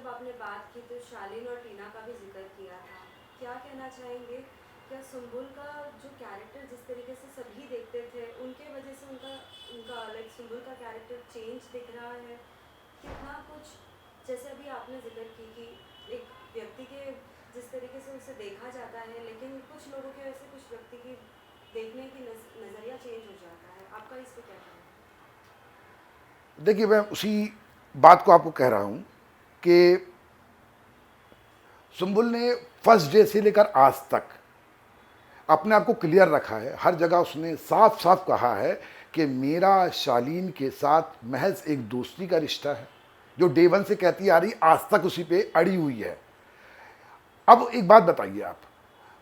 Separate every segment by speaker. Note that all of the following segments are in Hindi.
Speaker 1: जब आपने बात की तो शालीन और टीना का भी जिक्र किया था। क्या कहना चाहेंगे, क्या सुम्बुल का जो कैरेक्टर जिस तरीके से सभी देखते थे, उनके वजह से उनका उनका लाइक सुम्बुल का कैरेक्टर चेंज दिख रहा है? कितना कुछ, जैसे अभी आपने जिक्र की कि एक व्यक्ति के जिस तरीके से उसे देखा जाता है, लेकिन कुछ लोगों के वैसे कुछ व्यक्ति की देखने की नज़रिया चेंज हो जाता है। आपका इस पे क्या कहना है?
Speaker 2: देखिए, मैं उसी बात को आपको कह रहा हूं कि सुम्बुल ने फर्स्ट डे से लेकर आज तक अपने आप को क्लियर रखा है। हर जगह उसने साफ साफ कहा है कि मेरा शालीन के साथ महज एक दोस्ती का रिश्ता है, जो डे वन से कहती आ रही, आज तक उसी पे अड़ी हुई है। अब एक बात बताइए,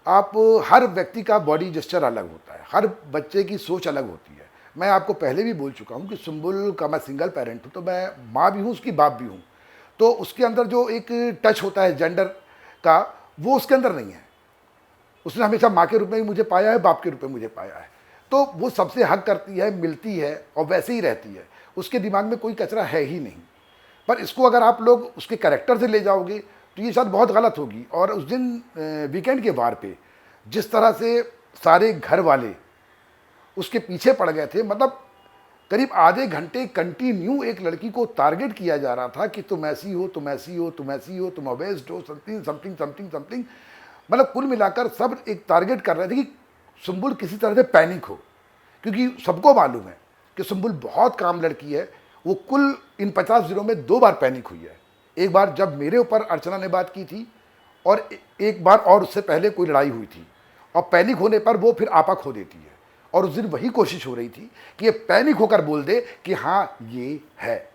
Speaker 2: आप हर व्यक्ति का बॉडी जेस्चर अलग होता है, हर बच्चे की सोच अलग होती है। मैं आपको पहले भी बोल चुका हूँ कि सुम्बुल का मैं सिंगल पेरेंट हूँ, तो मैं माँ भी हूँ, उसकी बाप भी हूँ। तो उसके अंदर जो एक टच होता है जेंडर का, वो उसके अंदर नहीं है। उसने हमेशा माँ के रूप में ही मुझे पाया है, बाप के रूप में मुझे पाया है। तो वो सबसे हक करती है, मिलती है और वैसे ही रहती है। उसके दिमाग में कोई कचरा है ही नहीं। पर इसको अगर आप लोग उसके कैरेक्टर से ले जाओगे तो ये शायद बहुत गलत होगी। और उस दिन वीकेंड के वार पे जिस तरह से सारे घर वाले उसके पीछे पड़ गए थे, मतलब करीब आधे घंटे कंटिन्यू एक लड़की को टारगेट किया जा रहा था कि तुम ऐसी हो, तुम ऐसी हो, तुम ऐसी हो, तुम अवेस्ड हो, समथिंग समथिंग समथिंग समथिंग। मतलब कुल मिलाकर सब एक टारगेट कर रहे थे कि सुम्बुल किसी तरह से पैनिक हो, क्योंकि सबको मालूम है कि सुम्बुल बहुत काम लड़की है। वो कुल इन 50 दिनों में 2 बार पैनिक हुई है। एक बार जब मेरे ऊपर अर्चना ने बात की थी, और एक बार और उससे पहले कोई लड़ाई हुई थी। और पैनिक होने पर वो फिर आपा खो देती है। और उस दिन वही कोशिश हो रही थी कि ये पैनिक होकर बोल दे कि हाँ ये है।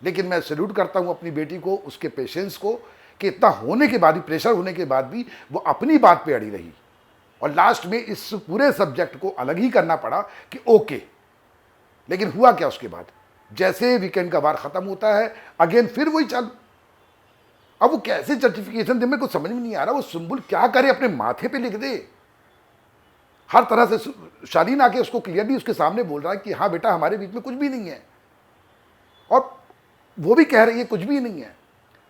Speaker 2: लेकिन मैं सैल्यूट करता हूँ अपनी बेटी को, उसके पेशेंस को, कि इतना होने के बाद भी, प्रेशर होने के बाद भी वो अपनी बात पे अड़ी रही। और लास्ट में इस पूरे सब्जेक्ट को अलग ही करना पड़ा कि ओके। लेकिन हुआ क्या उसके बाद, जैसे वीकेंड का वार खत्म होता है, अगेन फिर वही चालू। अब वो कैसे जस्टिफिकेशन दे, मेरे को समझ में नहीं आ रहा। वो सुम्बुल क्या करे, अपने माथे पे लिख दे। हर तरह से शालीन आके उसको क्लियरली उसके सामने बोल रहा है कि हाँ बेटा, हमारे बीच में कुछ भी नहीं है। और वो भी कह रही है कुछ भी नहीं है,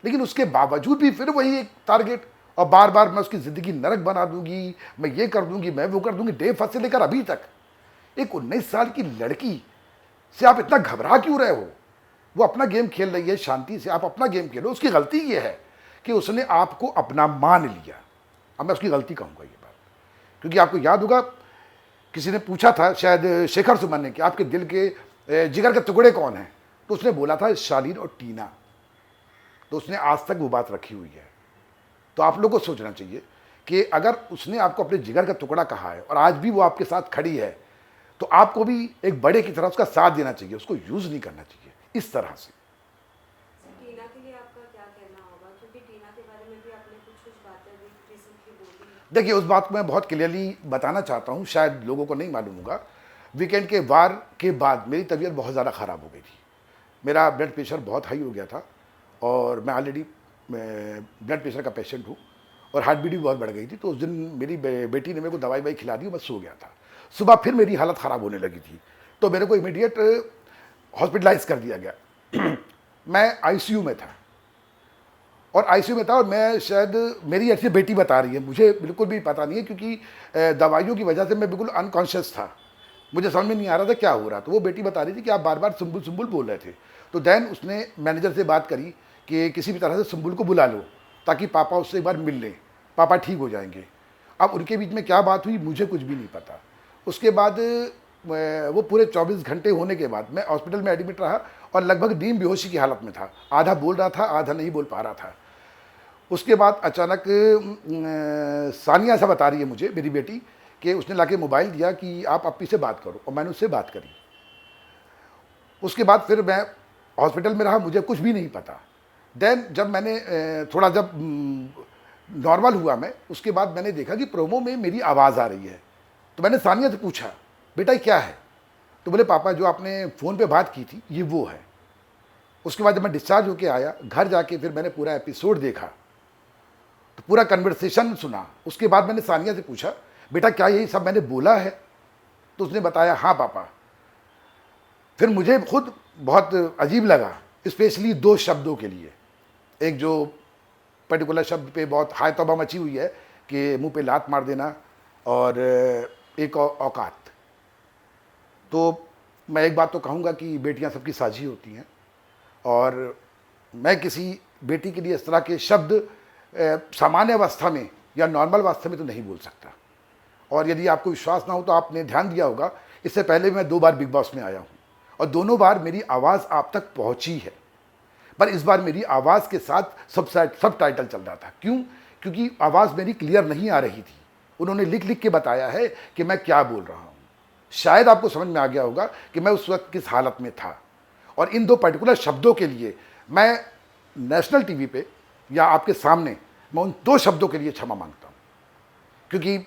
Speaker 2: लेकिन उसके बावजूद भी फिर वही एक टारगेट। और बार बार मैं उसकी ज़िंदगी नरक बना दूंगी, मैं ये कर दूंगी, मैं वो कर दूंगी। डे फर्स्ट से लेकर अभी तक एक 19 साल की लड़की से आप इतना घबरा क्यों रहे हो? वो अपना गेम खेल रही है शांति से, आप अपना गेम खेलो। उसकी गलती ये है कि उसने आपको अपना मान लिया। अब मैं उसकी गलती कहूँगा ये बात, क्योंकि आपको याद होगा किसी ने पूछा था, शायद शेखर सुमन ने, कि आपके दिल के जिगर के टुकड़े कौन हैं? तो उसने बोला था शालीन और टीना। तो उसने आज तक वो बात रखी हुई है। तो आप लोगों को सोचना चाहिए कि अगर उसने आपको अपने जिगर का टुकड़ा कहा है और आज भी वो आपके साथ खड़ी है, तो आपको भी एक बड़े की तरह उसका साथ देना चाहिए, उसको यूज नहीं करना चाहिए इस तरह से।
Speaker 1: टीना के लिए आपका क्या कहना होगा, क्योंकि टीना के बारे में भी आपने कुछ कुछ बातें अभी रिसेंटली बोली।
Speaker 2: देखिए, उस बात को मैं बहुत क्लियरली बताना चाहता हूँ, शायद लोगों को नहीं मालूम होगा। वीकेंड के वार के बाद मेरी तबीयत बहुत ज़्यादा ख़राब हो गई थी। मेरा ब्लड प्रेशर बहुत हाई हो गया था, और मैं ऑलरेडी ब्लड प्रेशर का पेशेंट हूँ, और हार्ट बीट भी बहुत बढ़ गई थी। तो उस दिन मेरी बेटी ने मेरे को दवाई वाई खिला दी, मैं सो गया था। सुबह फिर मेरी हालत ख़राब होने लगी थी, तो मेरे को इमीडिएट हॉस्पिटलाइज कर दिया गया। मैं आईसीयू में था, और आईसीयू में था, और मैं शायद, मेरी ऐसी बेटी बता रही है, मुझे बिल्कुल भी पता नहीं है, क्योंकि दवाइयों की वजह से मैं बिल्कुल अनकॉन्शियस था। मुझे समझ में नहीं आ रहा था क्या हो रहा। तो वो बेटी बता रही थी कि आप बार बार सुम्बुल सुम्बुल बोल रहे थे। तो देन उसने मैनेजर से बात करी कि किसी भी तरह से सुम्बुल को बुला लो, ताकि पापा उससे एक बार मिल लें, पापा ठीक हो जाएंगे। अब उनके बीच में क्या बात हुई मुझे कुछ भी नहीं पता। उसके बाद वो पूरे 24 घंटे होने के बाद मैं हॉस्पिटल में एडमिट रहा, और लगभग नींद बेहोशी की हालत में था। आधा बोल रहा था, आधा नहीं बोल पा रहा था। उसके बाद अचानक सानिया ऐसा बता रही है मुझे, मेरी बेटी, कि उसने लाके मोबाइल दिया कि आप अप्पी से बात करो, और मैंने उससे बात करी। उसके बाद फिर मैं हॉस्पिटल में रहा, मुझे कुछ भी नहीं पता। देन जब मैंने थोड़ा जब नॉर्मल हुआ मैं, उसके बाद मैंने देखा कि प्रोमो में मेरी आवाज़ आ रही है। तो मैंने सानिया से पूछा, बेटा क्या है? तो बोले पापा, जो आपने फ़ोन पे बात की थी ये वो है। उसके बाद जब मैं डिस्चार्ज होके आया घर, जाके फिर मैंने पूरा एपिसोड देखा, तो पूरा कन्वर्सेशन सुना। उसके बाद मैंने सानिया से पूछा, बेटा क्या यही सब मैंने बोला है? तो उसने बताया हाँ पापा। फिर मुझे खुद बहुत अजीब लगा, स्पेशली 2 शब्दों के लिए। एक जो पर्टिकुलर शब्द पे बहुत हाय तौबा मची हुई है कि मुंह पे लात मार देना, और एक औकात। तो मैं एक बात तो कहूँगा कि बेटियां सबकी साझी होती हैं, और मैं किसी बेटी के लिए इस तरह के शब्द सामान्य अवस्था में या नॉर्मल अवस्था में तो नहीं बोल सकता। और यदि आपको विश्वास ना हो तो आपने ध्यान दिया होगा, इससे पहले मैं 2 बार बिग बॉस में आया हूँ और दोनों बार मेरी आवाज़ आप तक पहुँची है, पर इस बार मेरी आवाज़ के साथ सब टाइटल चल रहा था। क्यों? क्योंकि आवाज़ मेरी क्लियर नहीं आ रही थी। उन्होंने लिख लिख के बताया है कि मैं क्या बोल रहा हूँ। शायद आपको समझ में आ गया होगा कि मैं उस वक्त किस हालत में था, और इन 2 पर्टिकुलर शब्दों के लिए मैं नेशनल टीवी पे या आपके सामने मैं उन 2 शब्दों के लिए क्षमा मांगता हूँ। क्योंकि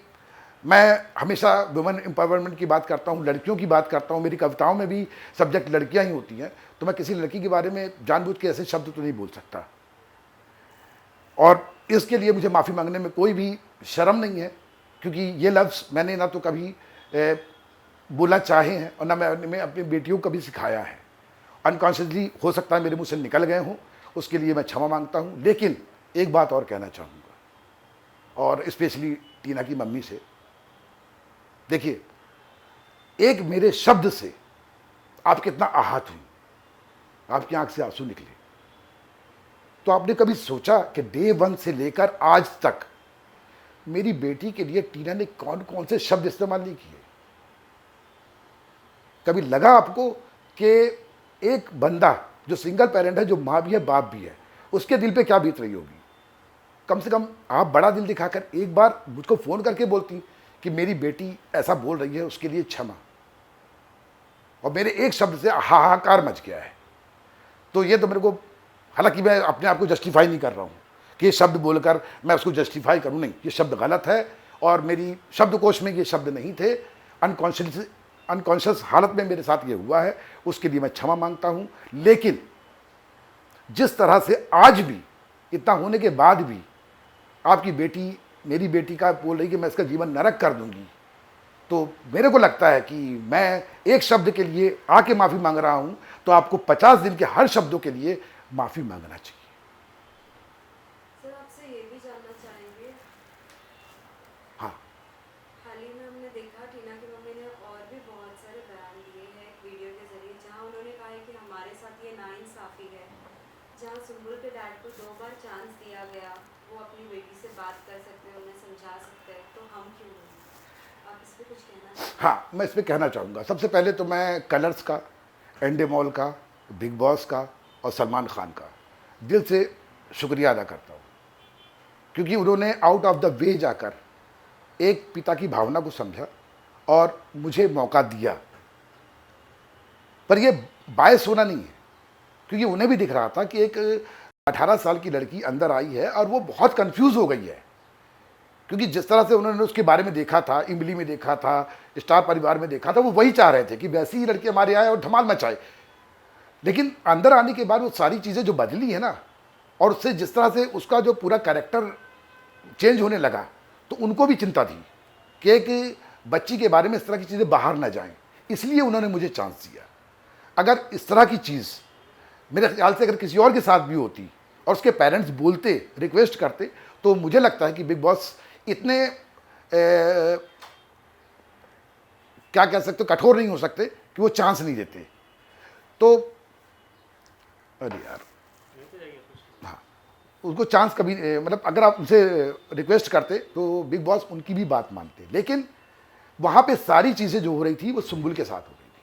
Speaker 2: मैं हमेशा वुमेन एम्पावरमेंट की बात करता हूँ, लड़कियों की बात करता हूँ, मेरी कविताओं में भी सब्जेक्ट लड़कियाँ ही होती हैं, तो मैं किसी लड़की के बारे में जानबूझ के ऐसे शब्द तो नहीं बोल सकता, और इसके लिए मुझे माफ़ी मांगने में कोई भी शर्म नहीं है, क्योंकि ये लफ्ज़ मैंने ना तो कभी बोला चाहे हैं और ना मैं अपनी बेटियों को कभी सिखाया है। अनकॉन्शियसली हो सकता है मेरे मुंह से निकल गए हों, उसके लिए मैं क्षमा मांगता हूँ। लेकिन एक बात और कहना चाहूँगा, और स्पेशली टीना की मम्मी से। देखिए, एक मेरे शब्द से आप कितना आहत हुई, आपकी आंख से आंसू निकले, तो आपने कभी सोचा कि डे 1 से लेकर आज तक मेरी बेटी के लिए टीना ने कौन कौन से शब्द इस्तेमाल नहीं किए? कभी लगा आपको कि एक बंदा जो सिंगल पेरेंट है, जो माँ भी है बाप भी है, उसके दिल पे क्या बीत रही होगी? कम से कम आप बड़ा दिल दिखाकर एक बार मुझको फ़ोन करके बोलती कि मेरी बेटी ऐसा बोल रही है, उसके लिए क्षमा। और मेरे एक शब्द से हाहाकार मच गया है। तो ये तो मेरे को, हालांकि मैं अपने आप को जस्टिफाई नहीं कर रहा हूँ कि ये शब्द बोलकर मैं उसको जस्टिफाई करूँ, नहीं, ये शब्द गलत है और मेरी शब्दकोश में ये शब्द नहीं थे। अनकॉन्शियस हालत में मेरे साथ ये हुआ है, उसके लिए मैं क्षमा मांगता हूँ। लेकिन जिस तरह से आज भी, इतना होने के बाद भी आपकी बेटी, मेरी बेटी का बोल रही कि मैं इसका जीवन नरक कर दूंगी, तो मेरे को लगता है कि मैं एक शब्द के लिए आके माफ़ी मांग रहा हूँ, तो आपको 50 दिन के हर शब्दों के लिए माफ़ी मांगना चाहिए।
Speaker 1: सर, आपसे ये भी जानना चाहेंगे,
Speaker 2: हाँ,
Speaker 1: हाल ही में हमने देखा टीना की मम्मी ने और भी बहुत सारे बयान दिए हैं एक वीडियो के जरिए, जहां उन्होंने कहा है कि हमारे साथ ये नाइंसाफ़ी है। जहां सुम्बुल के डैड को 2 बार चांस दिया गया, वो अपनी बेटी से बात कर सकते हैं, उन्हें समझा सकते हैं, तो हम क्यों नहीं? आप इस पर कुछ कहना चाहेंगे?
Speaker 2: हाँ, मैं इस पर कहना चाहूँगा। सबसे पहले तो मैं कलर्स का, एंडेमॉल का, बिग बॉस का और सलमान खान का दिल से शुक्रिया अदा करता हूँ, क्योंकि उन्होंने आउट ऑफ द वे जाकर एक पिता की भावना को समझा और मुझे मौका दिया। पर ये बायस होना नहीं है, क्योंकि उन्हें भी दिख रहा था कि एक 18 साल की लड़की अंदर आई है और वो बहुत कंफ्यूज हो गई है, क्योंकि जिस तरह से उन्होंने उसके बारे में देखा था, इमली में देखा था, स्टार परिवार में देखा था, वो वही चाह रहे थे कि वैसी ही लड़की हमारे आए और धमाल मचाए। लेकिन अंदर आने के बाद वो सारी चीज़ें जो बदली है ना, और उससे जिस तरह से उसका जो पूरा कैरेक्टर चेंज होने लगा, तो उनको भी चिंता थी कि एक बच्ची के बारे में इस तरह की चीज़ें बाहर ना जाएं, इसलिए उन्होंने मुझे चांस दिया। अगर इस तरह की चीज़ मेरे ख्याल से अगर किसी और के साथ भी होती और उसके पेरेंट्स बोलते, रिक्वेस्ट करते, तो मुझे लगता है कि बिग बॉस इतने क्या कह सकते, कठोर नहीं हो सकते कि वो चांस नहीं देते। तो अरे यार, हाँ, उसको चांस कभी मतलब अगर आप उनसे रिक्वेस्ट करते तो बिग बॉस उनकी भी बात मानते। लेकिन वहाँ पे सारी चीज़ें जो हो रही थी वो सुम्बुल के साथ हो रही थी।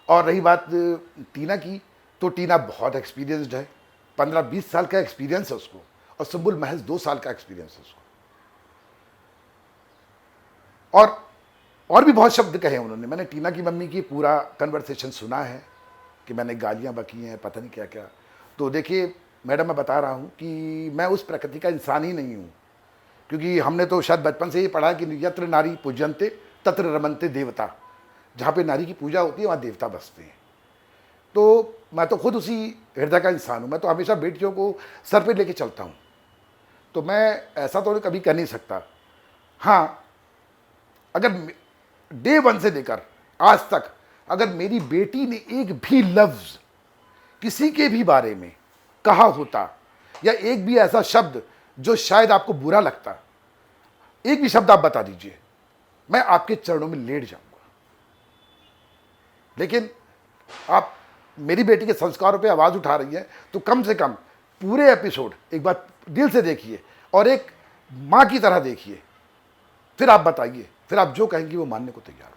Speaker 2: और रही बात टीना की, तो टीना बहुत एक्सपीरियंस्ड है, 15-20 साल का एक्सपीरियंस है उसको, और सुम्बुल महज 2 साल का एक्सपीरियंस है उसको। और भी बहुत शब्द कहे उन्होंने। मैंने टीना की मम्मी की पूरा कन्वर्सेशन सुना है कि मैंने गालियाँ बकी हैं, पता नहीं क्या क्या। तो देखिए मैडम, मैं बता रहा हूँ कि मैं उस प्रकृति का इंसान ही नहीं हूँ, क्योंकि हमने तो शायद बचपन से ही पढ़ा है कि यत्र नारी पूज्यन्ते तत्र रमन्ते देवता। जहाँ पे नारी की पूजा होती है वहाँ देवता बसते हैं। तो मैं तो खुद उसी हृदय का इंसान हूँ। मैं तो हमेशा बेटियों को सर पे लेके चलता हूँ, तो मैं ऐसा तो कभी कर नहीं सकता। हाँ, अगर डे 1 से लेकर आज तक अगर मेरी बेटी ने एक भी लफ्ज़ किसी के भी बारे में कहा होता या एक भी ऐसा शब्द जो शायद आपको बुरा लगता है, एक भी शब्द आप बता दीजिए, मैं आपके चरणों में लेट जाऊंगा। लेकिन आप मेरी बेटी के संस्कारों पे आवाज़ उठा रही हैं, तो कम से कम पूरे एपिसोड एक बार दिल से देखिए और एक माँ की तरह देखिए, फिर आप बताइए, फिर आप जो कहेंगी वो मानने को तैयार हो।